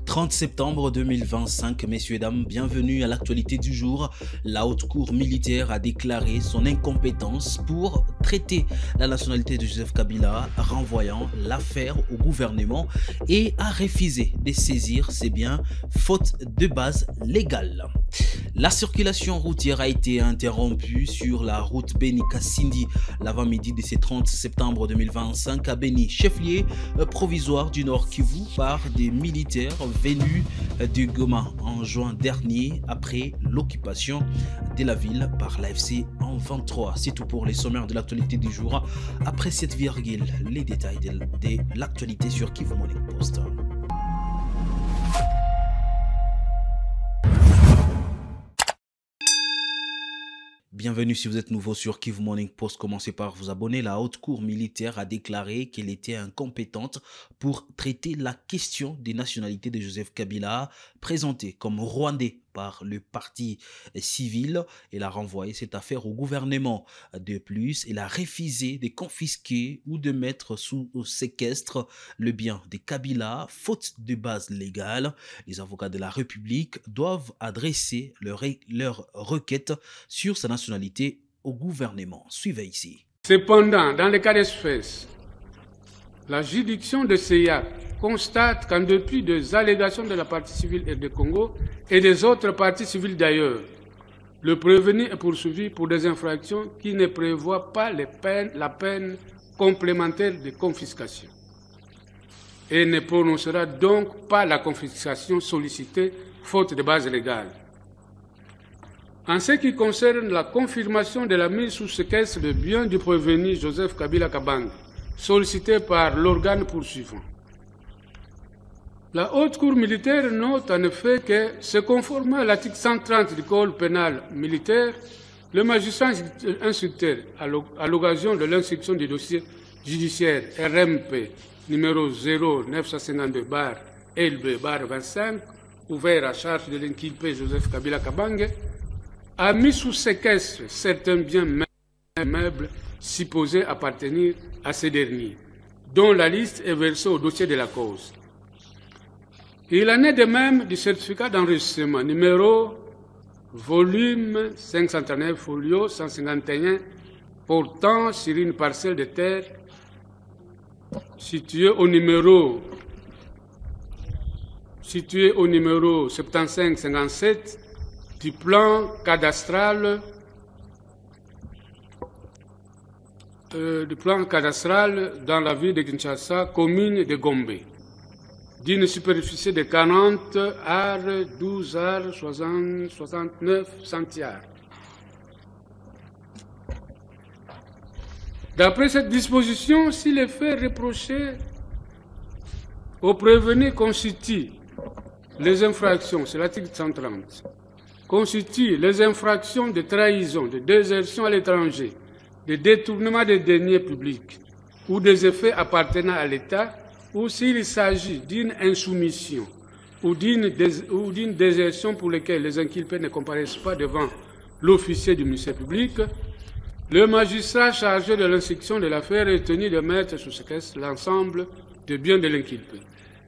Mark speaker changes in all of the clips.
Speaker 1: 30 septembre 2025, messieurs et dames, bienvenue à l'actualité du jour. La haute cour militaire a déclaré son incompétence pour traiter la nationalité de Joseph Kabila, renvoyant l'affaire au gouvernement et a refusé de saisir ses biens, faute de base légale. La circulation routière a été interrompue sur la route Beni-Kassindi l'avant-midi de ce 30 septembre 2025 à Beni, chef-lieu provisoire du Nord Kivu, par des militaires venus de Goma en juin dernier après l'occupation de la ville par l'AFC en 23. C'est tout pour les sommaires de l'actualité du jour. Après cette virgule, les détails de l'actualité sur Kivu Morning Post. Bienvenue si vous êtes nouveau sur Kivu Morning Post. Commencez par vous abonner. La haute cour militaire a déclaré qu'elle était incompétente pour traiter la question des nationalités de Joseph Kabila, présenté comme rwandais par le parti civil. Elle a renvoyé cette affaire au gouvernement. De plus, elle a refusé de confisquer ou de mettre sous séquestre le bien de Kabila, faute de base légale. Les avocats de la République doivent adresser leur requête sur sa nationalité au gouvernement. Suivez ici.
Speaker 2: Cependant, dans le cas d'espèce, la juridiction de CEIAC constate qu'en dépit des allégations de la partie civile et de Congo et des autres parties civiles d'ailleurs, le prévenu est poursuivi pour des infractions qui ne prévoient pas la peine complémentaire de confiscation et ne prononcera donc pas la confiscation sollicitée faute de base légale. En ce qui concerne la confirmation de la mise sous séquestre de biens du prévenu Joseph Kabila Kabange, sollicité par l'organe poursuivant, la haute cour militaire note en effet que, se conformant à l'article 130 du code pénal militaire, le magistrat instructeur, à l'occasion de l'instruction du dossier judiciaire RMP numéro 0952-LB-25, ouvert à charge de l'inculpé Joseph Kabila Kabange, a mis sous séquestre certains biens meubles supposés appartenir à ces derniers, dont la liste est versée au dossier de la cause. Il en est de même du certificat d'enregistrement numéro volume 539 folio 151 portant sur une parcelle de terre située au numéro 7557 du plan cadastral dans la ville de Kinshasa, commune de Gombe, d'une superficie de 40 arts, 12 arts, 69 centiards. D'après cette disposition, si les faits reprochés au prévenu constituent les infractions, c'est l'article 130, constituent les infractions de trahison, de désertion à l'étranger, de détournement des deniers publics ou des effets appartenant à l'État, ou s'il s'agit d'une insoumission ou d'une désertion pour lesquelles les inculpés ne comparaissent pas devant l'officier du ministère public, le magistrat chargé de l'instruction de l'affaire est tenu de mettre sous séquestre l'ensemble des biens de l'inculpé.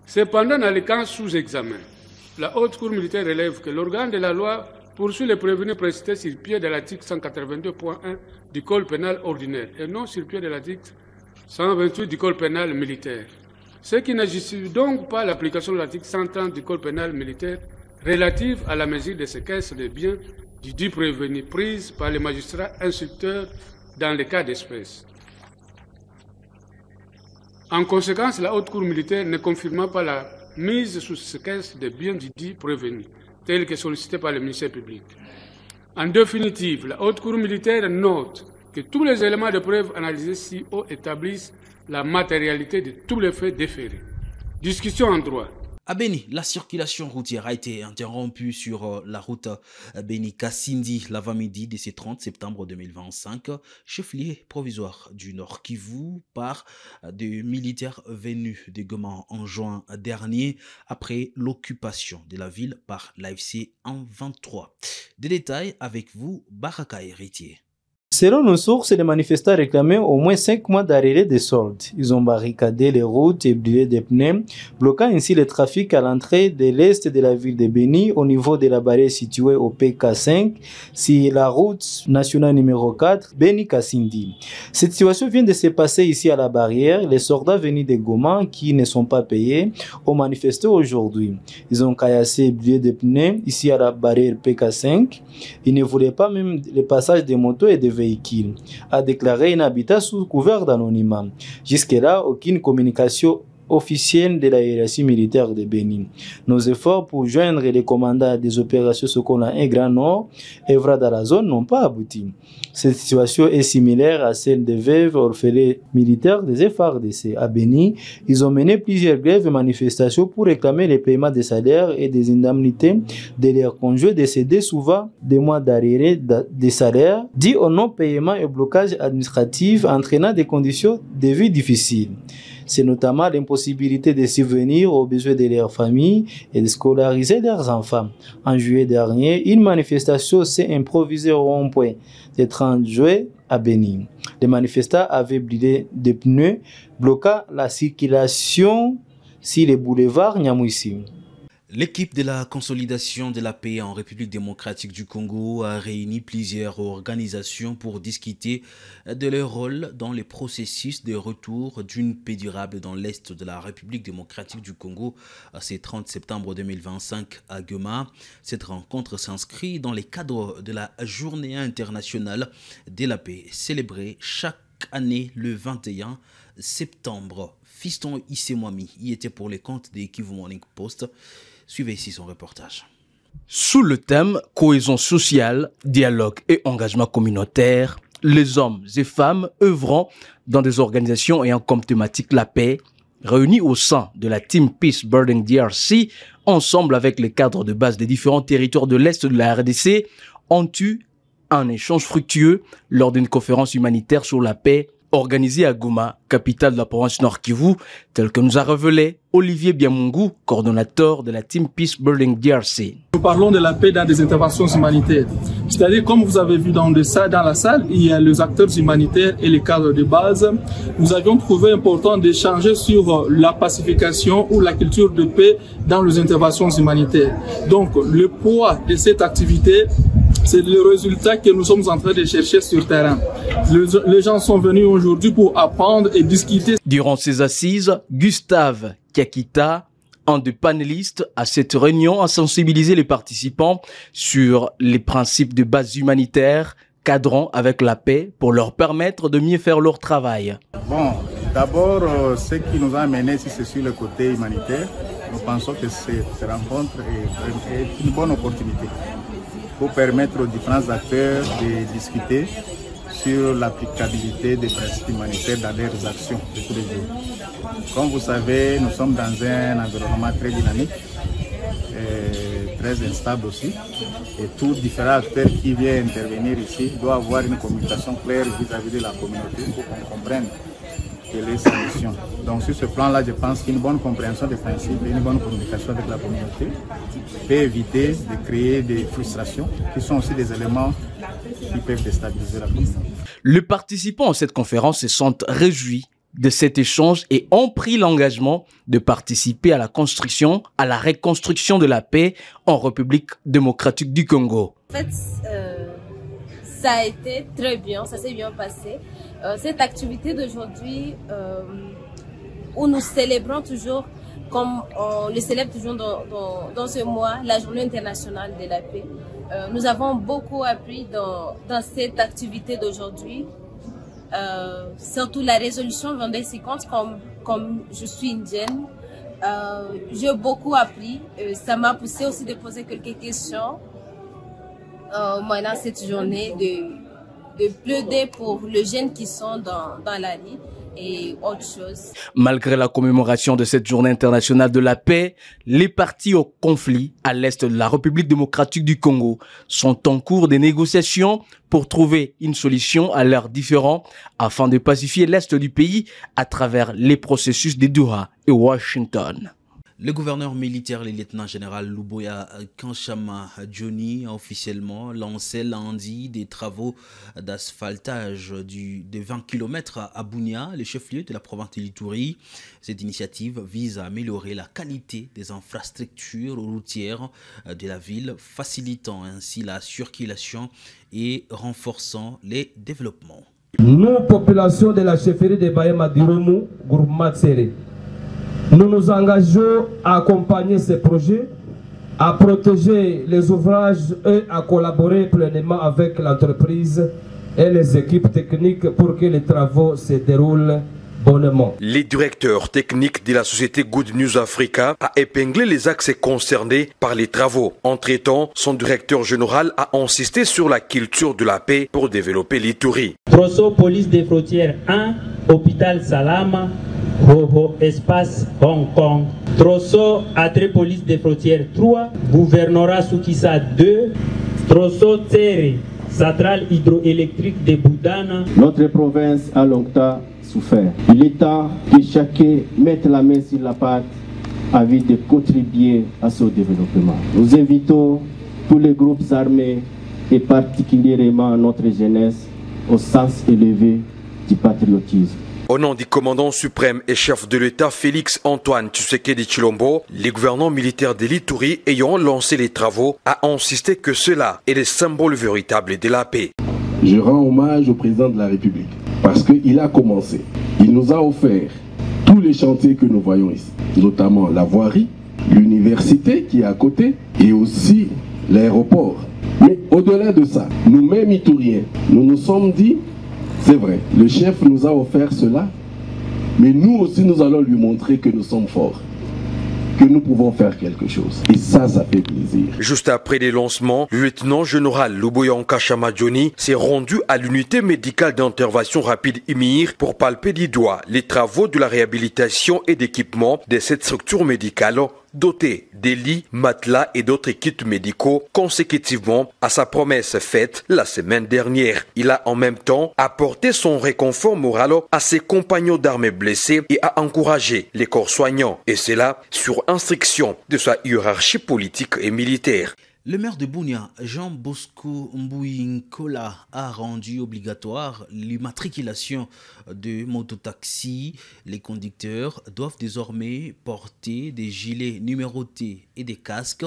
Speaker 2: Cependant, dans les cas sous examen, la haute cour militaire relève que l'organe de la loi poursuit les prévenus précités sur pied de l'article 182.1 du code pénal ordinaire et non sur pied de l'article 128 du code pénal militaire. Ce qui ne justifie donc pas l'application de l'article 130 du code pénal militaire relative à la mesure de séquestre des biens du dit prévenu prise par les magistrats instructeurs dans les cas d'espèce. En conséquence, la haute cour militaire ne confirma pas la mise sous séquestre des biens du dit prévenu, tel que sollicité par le ministère public. En définitive, la haute cour militaire note que tous les éléments de preuve analysés ci haut établissent la matérialité de tous les faits déférés. Discussion en droit.
Speaker 1: À Beni, la circulation routière a été interrompue sur la route Beni-Kassindi l'avant-midi de ce 30 septembre 2025, chef-lieu provisoire du Nord Kivu, par des militaires venus de Goma en juin dernier après l'occupation de la ville par l'AFC en 23. Des détails avec vous, Baraka Héritier.
Speaker 3: Selon nos sources, les manifestants réclamaient au moins 5 mois d'arrêt des soldes. Ils ont barricadé les routes et brûlé des pneus, bloquant ainsi le trafic à l'entrée de l'est de la ville de Béni au niveau de la barrière située au PK5 sur la route nationale numéro 4, Béni-Kassindi. Cette situation vient de se passer ici à la barrière. Les soldats venus de Goma qui ne sont pas payés ont manifesté aujourd'hui. Ils ont caillassé et brûlé des pneus ici à la barrière PK5. Ils ne voulaient pas même le passage des motos et des véhicules, a déclaré un habitat sous couvert d'anonymat. Jusque-là, aucune communication officielle de la hiérarchie militaire de Bénin. Nos efforts pour joindre les commandants des opérations Sokola et Grand Nord, œuvrant dans la zone, n'ont pas abouti. Cette situation est similaire à celle des veuves orphelins militaires des FARDC. À Béni, ils ont mené plusieurs grèves et manifestations pour réclamer le paiement des salaires et des indemnités de leurs conjoints décédés, souvent des mois d'arrêt des salaires, dits au non-paiement et blocage administratif entraînant des conditions de vie difficiles. C'est notamment l'impossibilité de subvenir aux besoins de leurs familles et de scolariser leurs enfants. En juillet dernier, une manifestation s'est improvisée au rond-point des 30 juillet à Bénin. Les manifestants avaient brûlé des pneus, bloquant la circulation sur les boulevards Nyamwisi.
Speaker 1: L'équipe de la consolidation de la paix en République démocratique du Congo a réuni plusieurs organisations pour discuter de leur rôle dans le processus de retour d'une paix durable dans l'Est de la République démocratique du Congo. Ce 30 septembre 2025 à Goma. Cette rencontre s'inscrit dans le cadre de la Journée internationale de la paix, célébrée chaque année le 21 septembre. Fiston Issemwami y était pour les comptes de Kivu Morning Post. Suivez ici son reportage.
Speaker 4: Sous le thème cohésion sociale, dialogue et engagement communautaire, les hommes et femmes œuvrant dans des organisations ayant comme thématique la paix, réunis au sein de la Team Peace Building DRC, ensemble avec les cadres de base des différents territoires de l'Est de la RDC, ont eu un échange fructueux lors d'une conférence humanitaire sur la paix organisée à Goma, capitale de la province Nord Kivu, tel que nous a révélé Olivier Biamungu, coordonnateur de la Team Peace Building DRC.
Speaker 5: Nous parlons de la paix dans des interventions humanitaires. C'est-à-dire, comme vous avez vu dans la salle, il y a les acteurs humanitaires et les cadres de base. Nous avions trouvé important d'échanger sur la pacification ou la culture de paix dans les interventions humanitaires. Donc, le poids de cette activité, c'est le résultat que nous sommes en train de chercher sur terrain. Les gens sont venus aujourd'hui pour apprendre et discuter.
Speaker 4: Durant ces assises, Gustave Kakita, un des panélistes à cette réunion, a sensibilisé les participants sur les principes de base humanitaire cadrant avec la paix pour leur permettre de mieux faire leur travail.
Speaker 6: Bon, d'abord, ce qui nous a amené ici, c'est sur le côté humanitaire. Nous pensons que cette rencontre est une bonne opportunité pour permettre aux différents acteurs de discuter sur l'applicabilité des principes humanitaires dans leurs actions de tous les jours. Comme vous savez, nous sommes dans un environnement très dynamique, très instable aussi, et tous différents acteurs qui viennent intervenir ici doivent avoir une communication claire vis-à-vis de la communauté pour qu'on comprenne quelle est sa mission. Donc sur ce plan-là, je pense qu'une bonne compréhension des principes et une bonne communication avec la communauté peut éviter de créer des frustrations qui sont aussi des éléments qui peuvent déstabiliser la communauté.
Speaker 4: Les participants à cette conférence se sentent réjouis de cet échange et ont pris l'engagement de participer à la construction, à la reconstruction de la paix en République démocratique du Congo.
Speaker 7: En fait, ça a été très bien, ça s'est bien passé. Cette activité d'aujourd'hui, où nous célébrons toujours, comme on le célèbre toujours dans ce mois, la Journée internationale de la paix. Nous avons beaucoup appris dans cette activité d'aujourd'hui, surtout la résolution 2250, comme je suis indienne. J'ai beaucoup appris, ça m'a poussé aussi de poser quelques questions pendant cette journée, de plaider pour les jeunes qui sont dans la rue et autre chose.
Speaker 4: Malgré la commémoration de cette journée internationale de la paix, les partis au conflit à l'est de la République démocratique du Congo sont en cours de négociations pour trouver une solution à leurs différends afin de pacifier l'est du pays à travers les processus de Doha et Washington.
Speaker 1: Le gouverneur militaire, le lieutenant-général Luboya Kanchama Johnny, a officiellement lancé lundi des travaux d'asphaltage de 20 km à Bunia, le chef-lieu de la province de l'Ituri. Cette initiative vise à améliorer la qualité des infrastructures routières de la ville, facilitant ainsi la circulation et renforçant les développements.
Speaker 8: Nous, population de la chefferie de Bahema Diromu, groupement Tsere, nous nous engageons à accompagner ces projets, à protéger les ouvrages et à collaborer pleinement avec l'entreprise et les équipes techniques pour que les travaux se déroulent bonnement.
Speaker 9: Le directeur technique de la société Good News Africa a épinglé les axes concernés par les travaux. Entre-temps, son directeur général a insisté sur la culture de la paix pour développer l'Ituri.
Speaker 10: Trosso Police des Frontières 1, Hôpital Salama, Hoho Espace Hong Kong. Trosso Atre Police des Frontières 3, Gouvernorat Soukissa 2, Trosso Tsere, Centrale hydroélectrique de Boudana.
Speaker 11: Notre province a longtemps souffert. Il est temps que chacun mette la main sur la pâte afin de contribuer à son développement. Nous invitons tous les groupes armés et particulièrement notre jeunesse au sens élevé du patriotisme.
Speaker 9: Au nom du commandant suprême et chef de l'État Félix Antoine Tshisekedi Tshilombo, les gouvernants militaires de l'Ituri ayant lancé les travaux a insisté que cela est le symbole véritable de la paix.
Speaker 12: Je rends hommage au président de la République parce qu'il a commencé. Il nous a offert tous les chantiers que nous voyons ici, notamment la voirie, l'université qui est à côté et aussi l'aéroport. Mais au-delà de ça, nous-mêmes Ituriens, nous nous sommes dit, c'est vrai, le chef nous a offert cela, mais nous aussi nous allons lui montrer que nous sommes forts, que nous pouvons faire quelque chose. Et ça fait plaisir.
Speaker 9: Juste après les lancements, le lieutenant-général Luboya Kanchama Johnny s'est rendu à l'unité médicale d'intervention rapide IMIR pour palper du doigt les travaux de la réhabilitation et d'équipement de cette structure médicale doté des lits, matelas et d'autres kits médicaux consécutivement à sa promesse faite la semaine dernière. Il a en même temps apporté son réconfort moral à ses compagnons d'armée blessés et a encouragé les corps soignants, et cela sur instruction de sa hiérarchie politique et militaire.
Speaker 1: Le maire de Bunia, Jean Bosco Mbouinkola, a rendu obligatoire l'immatriculation de mototaxis. Les conducteurs doivent désormais porter des gilets numérotés et des casques.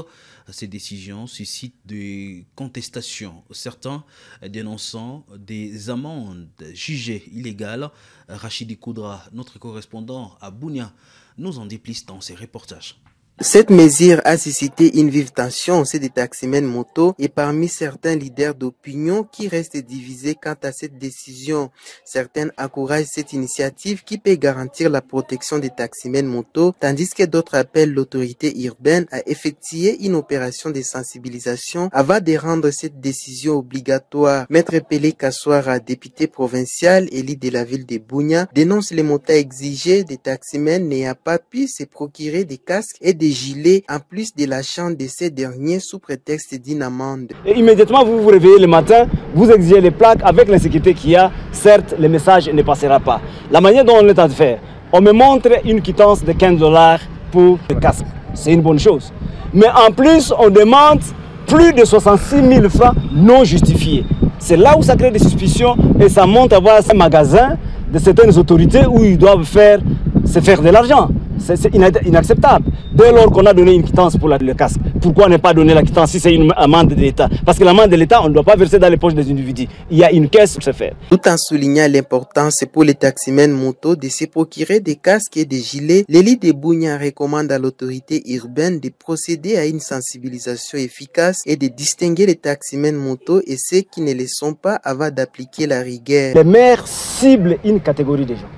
Speaker 1: Ces décisions suscitent des contestations, certains dénonçant des amendes jugées illégales. Rachidi Koudra, notre correspondant à Bunia, nous en dit plus dans ses reportages.
Speaker 13: Cette mesure a suscité une vive tension au sein des taximens moto et parmi certains leaders d'opinion qui restent divisés quant à cette décision. Certains encouragent cette initiative qui peut garantir la protection des taximens moto, tandis que d'autres appellent l'autorité urbaine à effectuer une opération de sensibilisation avant de rendre cette décision obligatoire. Maître Pelé Kassoara, député provincial élu de la ville de Bunia, dénonce les montants exigés des taximens n'ayant pas pu se procurer des casques et des gilets en plus de l'achat de ces derniers sous prétexte d'une amende.
Speaker 14: Et immédiatement vous vous réveillez le matin, vous exigez les plaques avec l'insécurité qu'il y a, certes le message ne passera pas. La manière dont on est en train de faire, on me montre une quittance de 15 $ pour le casque, c'est une bonne chose. Mais en plus on demande plus de 66 000 francs non justifiés. C'est là où ça crée des suspicions et ça monte à voir ces magasins de certaines autorités où ils doivent se faire de l'argent. C'est inacceptable. Dès lors qu'on a donné une quittance pour le casque, pourquoi ne pas donner la quittance si c'est une amende de l'État? Parce que l'amende de l'État, on ne doit pas verser dans les poches des individus. Il y a une caisse pour se faire.
Speaker 13: Tout en soulignant l'importance pour les taximens moto de se procurer des casques et des gilets, l'élite de Bunia recommande à l'autorité urbaine de procéder à une sensibilisation efficace et de distinguer les taximens moto et ceux qui ne le sont pas avant d'appliquer la rigueur.
Speaker 14: Les maires ciblent une catégorie de gens.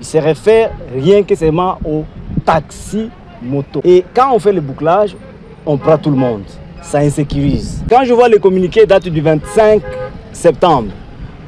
Speaker 14: Il se réfère rien que seulement aux taxis moto. Et quand on fait le bouclage, on prend tout le monde. Ça insécurise. Quand je vois le communiqué date du 25 septembre,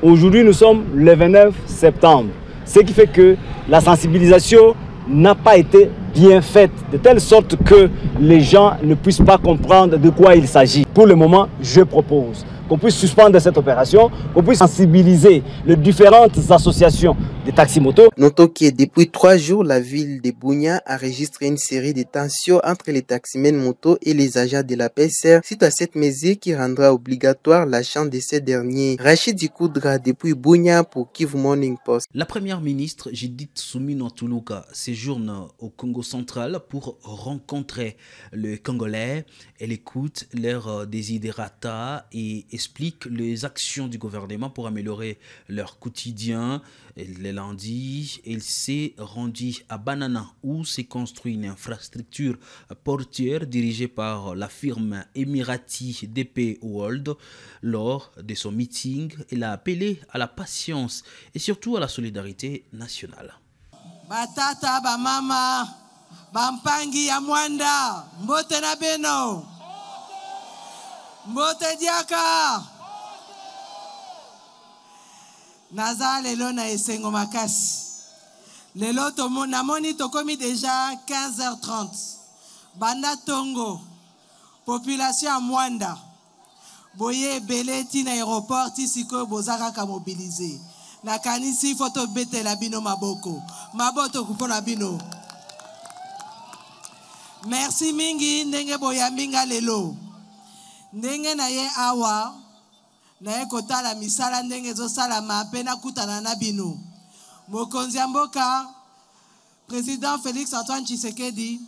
Speaker 14: aujourd'hui nous sommes le 29 septembre. Ce qui fait que la sensibilisation n'a pas été bien faite, de telle sorte que les gens ne puissent pas comprendre de quoi il s'agit. Pour le moment, je propose qu'on puisse suspendre cette opération, qu'on puisse sensibiliser les différentes associations des taxis-motos.
Speaker 13: Notons que depuis 3 jours, la ville de Bunia a enregistré une série de tensions entre les taximens motos et les agents de la PSR suite à cette mesure qui rendra obligatoire l'achat de ces derniers. Rachid Dikoudra depuis Bunia pour Kivu Morning Post.
Speaker 1: La première ministre Judith Suminwa Tuluka séjourne au Congo central pour rencontrer les Congolais. Elle écoute leurs desiderata et explique les actions du gouvernement pour améliorer leur quotidien. Le lundi, elle s'est rendue à Banana où s'est construite une infrastructure portuaire dirigée par la firme émirati DP World. Lors de son meeting, elle a appelé à la patience et surtout à la solidarité nationale.
Speaker 15: Batata, bamama, bampangi ya mwanda, mbote na beno, mbote diaka. Naza lelo na esengo makasi. Lelo tomo namoni tokomi déjà 15h30. Banda tongo. Population à Mwanda. Boye ebele tina aéroport tisiko bozaka ka mobiliser. Na kanisi photo bete la bino maboko. Maboto kupona bino. Merci mingi ndenge boyambinga lelo. Ndenge na ye awa. Na ekotala misala ndenge zosala mapena kutana na bino. Mokonzi ya mboka président Félix Antoine Tshisekedi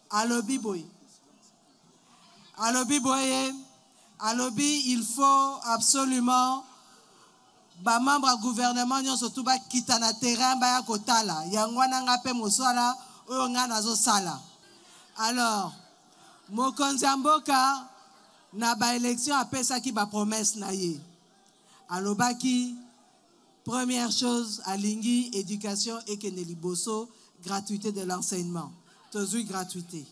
Speaker 15: alobi boy. Alobi boye, alobi il faut absolument ba membre du gouvernement nyonso tout ba kitana terrain ba ya kotala yangwana ngape mosala oyo nga nazo sala. Alors mokonzi ya mboka na ba élection apesa ki ba promesse na ye. Alobaki première chose alingi éducation et keneliboso gratuité de l'enseignement. Tozui gratuité.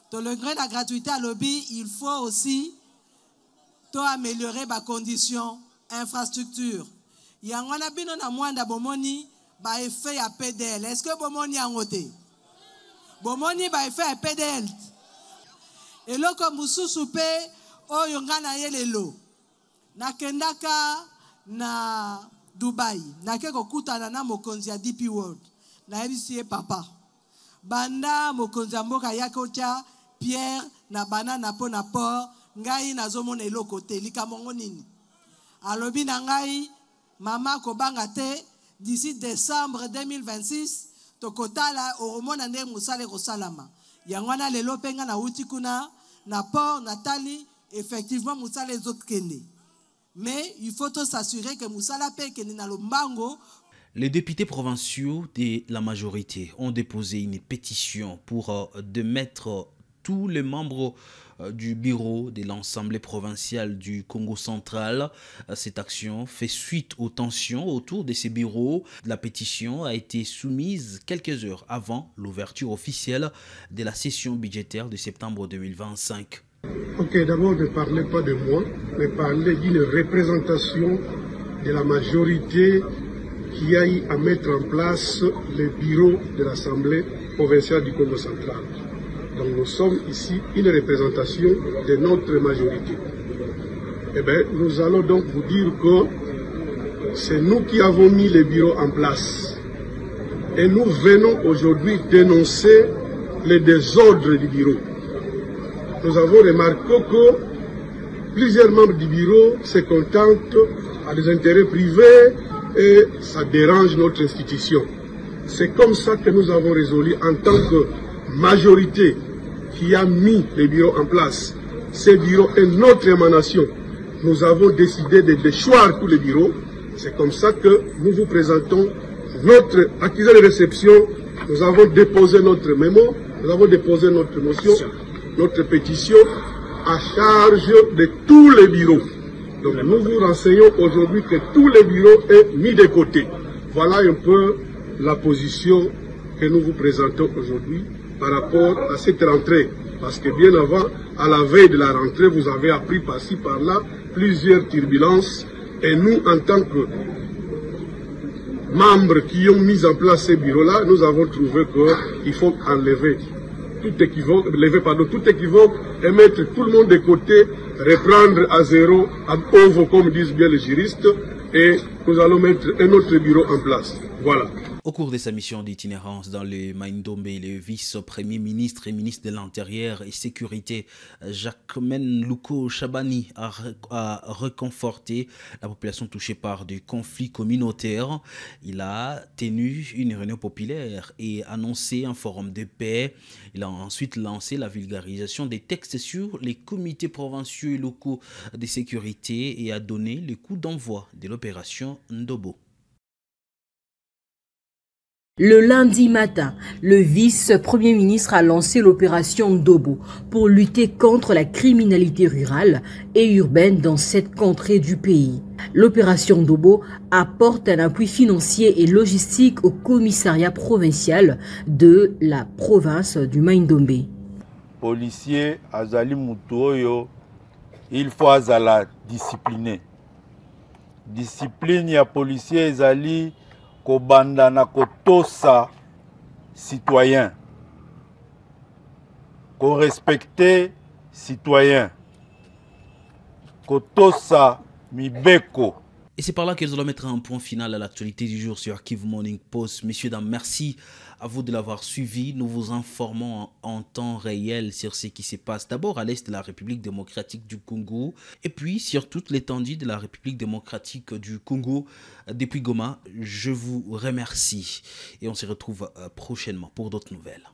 Speaker 15: Dans le gré de la gratuité à lobby, il faut aussi améliorer ma condition infrastructure. Yangwana bino na mwanda bomoni ba effet à PDL. Est-ce que bomoni a ngoté? Bomoni ba effet à PDL. Et là comme mususu pe o yongana yelelo. Na kendaka na Dubai. Na keko kutana na mokonzi ya DP World. Na MCA papa. Banda mokonzi ya mboka yakocha Pierre na banana po na port ngai nazomona eloko te likamongo nini alobi na ngai mama kobanga te d'ici décembre 2026 tokotala oromona nde musale kosalama yangwana lelo penga na uti kuna na port natali effectivement musale ezokende mais il faut s'assurer que musala pe kende na lombango.
Speaker 1: Les députés provinciaux de la majorité ont déposé une pétition pour démettre tous les membres du bureau de l'Assemblée provinciale du Congo central. Cette action fait suite aux tensions autour de ces bureaux. La pétition a été soumise quelques heures avant l'ouverture officielle de la session budgétaire de septembre 2025.
Speaker 16: Ok, d'abord ne parlez pas de moi, mais parlez d'une représentation de la majorité qui a eu à mettre en place le bureau de l'Assemblée provinciale du Congo central. Donc nous sommes ici une représentation de notre majorité. Eh bien, nous allons donc vous dire que c'est nous qui avons mis le bureau en place. Et nous venons aujourd'hui dénoncer les désordres du bureau. Nous avons remarqué que plusieurs membres du bureau se contentent à des intérêts privés et ça dérange notre institution. C'est comme ça que nous avons résolu en tant que majorité qui a mis les bureaux en place. Ces bureaux est notre émanation. Nous avons décidé de déchoir tous les bureaux. C'est comme ça que nous vous présentons notre accusé de réception. Nous avons déposé notre mémo, nous avons déposé notre motion, notre pétition à charge de tous les bureaux. Donc nous vous renseignons aujourd'hui que tous les bureaux sont mis de côté. Voilà un peu la position que nous vous présentons aujourd'hui par rapport à cette rentrée. Parce que bien avant, à la veille de la rentrée, vous avez appris par-ci, par-là, plusieurs turbulences. Et nous, en tant que membres qui ont mis en place ces bureaux-là, nous avons trouvé qu'il faut enlever tout équivoque et mettre tout le monde de côté, reprendre à zéro, à ovo, comme disent bien les juristes, et nous allons mettre un autre bureau en place. Voilà.
Speaker 1: Au cours de sa mission d'itinérance dans le Maïndombe, le vice-premier ministre et ministre de l'Intérieur et Sécurité, Jacquemaine Louko Chabani, a reconforté la population touchée par des conflits communautaires. Il a tenu une réunion populaire et annoncé un forum de paix. Il a ensuite lancé la vulgarisation des textes sur les comités provinciaux et locaux de sécurité et a donné le coup d'envoi de l'opération Ndobo.
Speaker 17: Le lundi matin, le vice-premier ministre a lancé l'opération Ndobo pour lutter contre la criminalité rurale et urbaine dans cette contrée du pays. L'opération Ndobo apporte un appui financier et logistique au commissariat provincial de la province du Maïndombe.
Speaker 18: Policier azali mutuoyo, il faut azala discipliné. Discipline ya policier ezali kobanda na kotosa citoyen, ko respecter citoyen, kotosa mibeko.
Speaker 1: Et c'est par là que nous allons mettre un point final à l'actualité du jour sur Kivu Morning Post. Messieurs, dames, merci à vous de l'avoir suivi. Nous vous informons en temps réel sur ce qui se passe d'abord à l'est de la République démocratique du Congo et puis sur toute l'étendue de la République démocratique du Congo. Depuis Goma, je vous remercie et on se retrouve prochainement pour d'autres nouvelles.